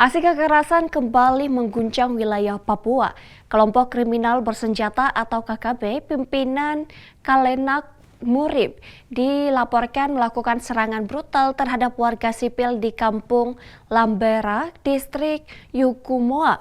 Aksi kekerasan kembali mengguncang wilayah Papua. Kelompok kriminal bersenjata atau KKB pimpinan Kalenak Murib dilaporkan melakukan serangan brutal terhadap warga sipil di Kampung Lambera, Distrik Yukumoa,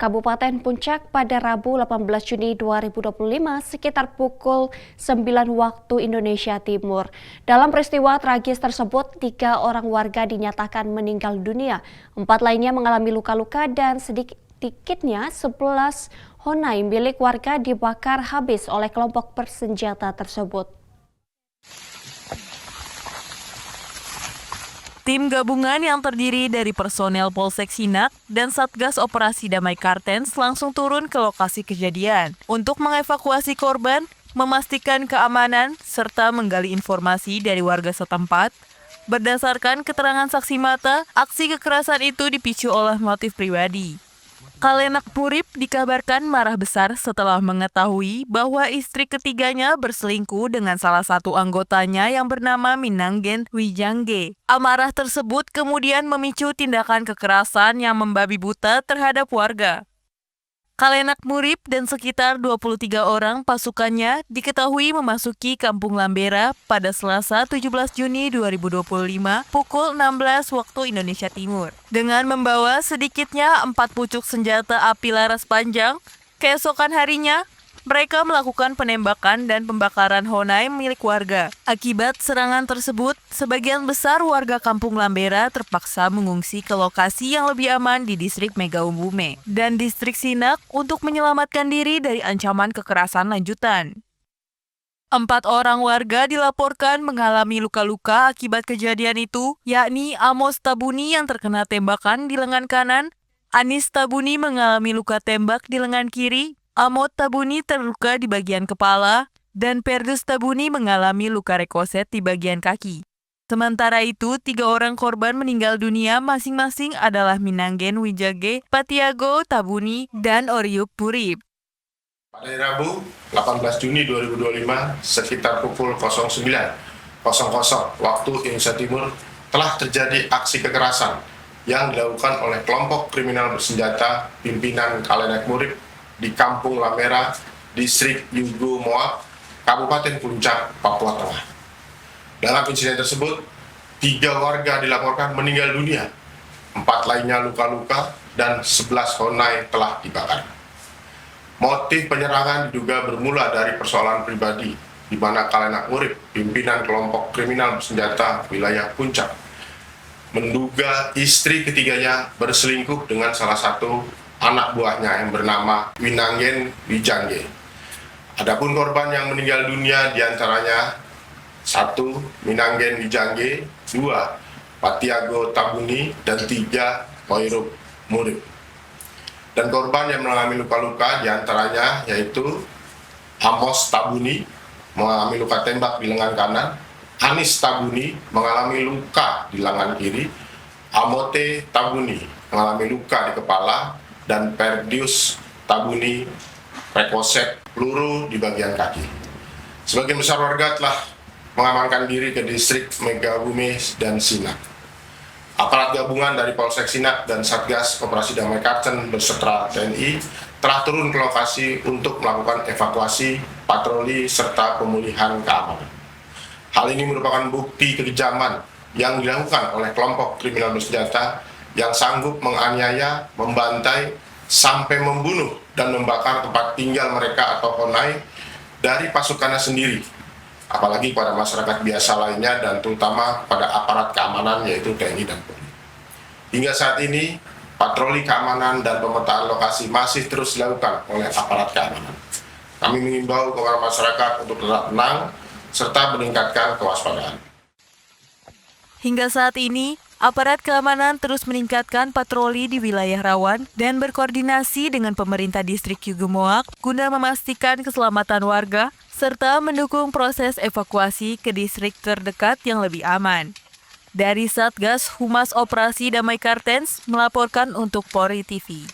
Kabupaten Puncak pada Rabu 18 Juni 2025 sekitar pukul 9 waktu Indonesia Timur. Dalam peristiwa tragis tersebut, 3 orang warga dinyatakan meninggal dunia, 4 lainnya mengalami luka-luka dan sedikitnya 11 honai milik warga dibakar habis oleh kelompok bersenjata tersebut. Tim gabungan yang terdiri dari personel Polsek Sinak dan Satgas Operasi Damai Kartens langsung turun ke lokasi kejadian untuk mengevakuasi korban, memastikan keamanan, serta menggali informasi dari warga setempat. Berdasarkan keterangan saksi mata, aksi kekerasan itu dipicu oleh motif pribadi. Kalenak Murib dikabarkan marah besar setelah mengetahui bahwa istri ketiganya berselingkuh dengan salah satu anggotanya yang bernama Minanggen Wijangge. Amarah tersebut kemudian memicu tindakan kekerasan yang membabi buta terhadap warga. Kalenak Murib dan sekitar 23 orang pasukannya diketahui memasuki Kampung Lambera pada Selasa 17 Juni 2025 pukul 16 waktu Indonesia Timur. Dengan membawa sedikitnya 4 pucuk senjata api laras panjang, keesokan harinya mereka melakukan penembakan dan pembakaran honai milik warga. Akibat serangan tersebut, sebagian besar warga Kampung Lambera terpaksa mengungsi ke lokasi yang lebih aman di distrik Megaumbume dan distrik Sinak untuk menyelamatkan diri dari ancaman kekerasan lanjutan. 4 orang warga dilaporkan mengalami luka-luka akibat kejadian itu, yakni Amos Tabuni yang terkena tembakan di lengan kanan, Anis Tabuni mengalami luka tembak di lengan kiri, Amot Tabuni terluka di bagian kepala, dan Perdus Tabuni mengalami luka rekoset di bagian kaki. Sementara itu, 3 orang korban meninggal dunia masing-masing adalah Minanggen Wijage, Patiago Tabuni, dan Oriuk Purib. Pada hari Rabu 18 Juni 2025 sekitar pukul 09.00 waktu Indonesia Timur telah terjadi aksi kekerasan yang dilakukan oleh kelompok kriminal bersenjata pimpinan Kalenak Murib di Kampung Lambera, Distrik Yukumoa, Kabupaten Puncak, Papua Tengah. Dalam insiden tersebut, 3 warga dilaporkan meninggal dunia, 4 lainnya luka-luka, dan 11 honai telah dibakar. Motif penyerangan diduga bermula dari persoalan pribadi, di mana Kalenak Murib, pimpinan kelompok kriminal bersenjata wilayah Puncak, menduga istri ketiganya berselingkuh dengan salah satu anak buahnya yang bernama Minanggen Wijangge. Adapun korban yang meninggal dunia diantaranya 1. Minanggen Wijangge, 2. Patiago Tabuni, dan 3. Oriuk Purib. Dan korban yang mengalami luka-luka diantaranya yaitu Amos Tabuni mengalami luka tembak di lengan kanan, Anis Tabuni mengalami luka di lengan kiri, Amote Tabuni mengalami luka di kepala, dan Perdus Tabuni rekoset peluru di bagian kaki. Sebagian besar warga telah mengamankan diri ke distrik Megaumbume dan Sinak. Aparat gabungan dari Polsek Sinak dan Satgas Operasi Damai Kartens beserta TNI telah turun ke lokasi untuk melakukan evakuasi, patroli, serta pemulihan keamanan. Hal ini merupakan bukti kekejaman yang dilakukan oleh kelompok kriminal bersenjata yang sanggup menganiaya, membantai, sampai membunuh dan membakar tempat tinggal mereka atau honai dari pasukannya sendiri, apalagi pada masyarakat biasa lainnya dan terutama pada aparat keamanan yaitu TNI dan Polri. Hingga saat ini, patroli keamanan dan pemetaan lokasi masih terus dilakukan oleh aparat keamanan. Kami mengimbau kepada masyarakat untuk tetap tenang serta meningkatkan kewaspadaan. Hingga saat ini, aparat keamanan terus meningkatkan patroli di wilayah rawan dan berkoordinasi dengan pemerintah distrik Yukumoa guna memastikan keselamatan warga serta mendukung proses evakuasi ke distrik terdekat yang lebih aman. Dari Satgas Humas Operasi Damai Kartens melaporkan untuk Polri TV.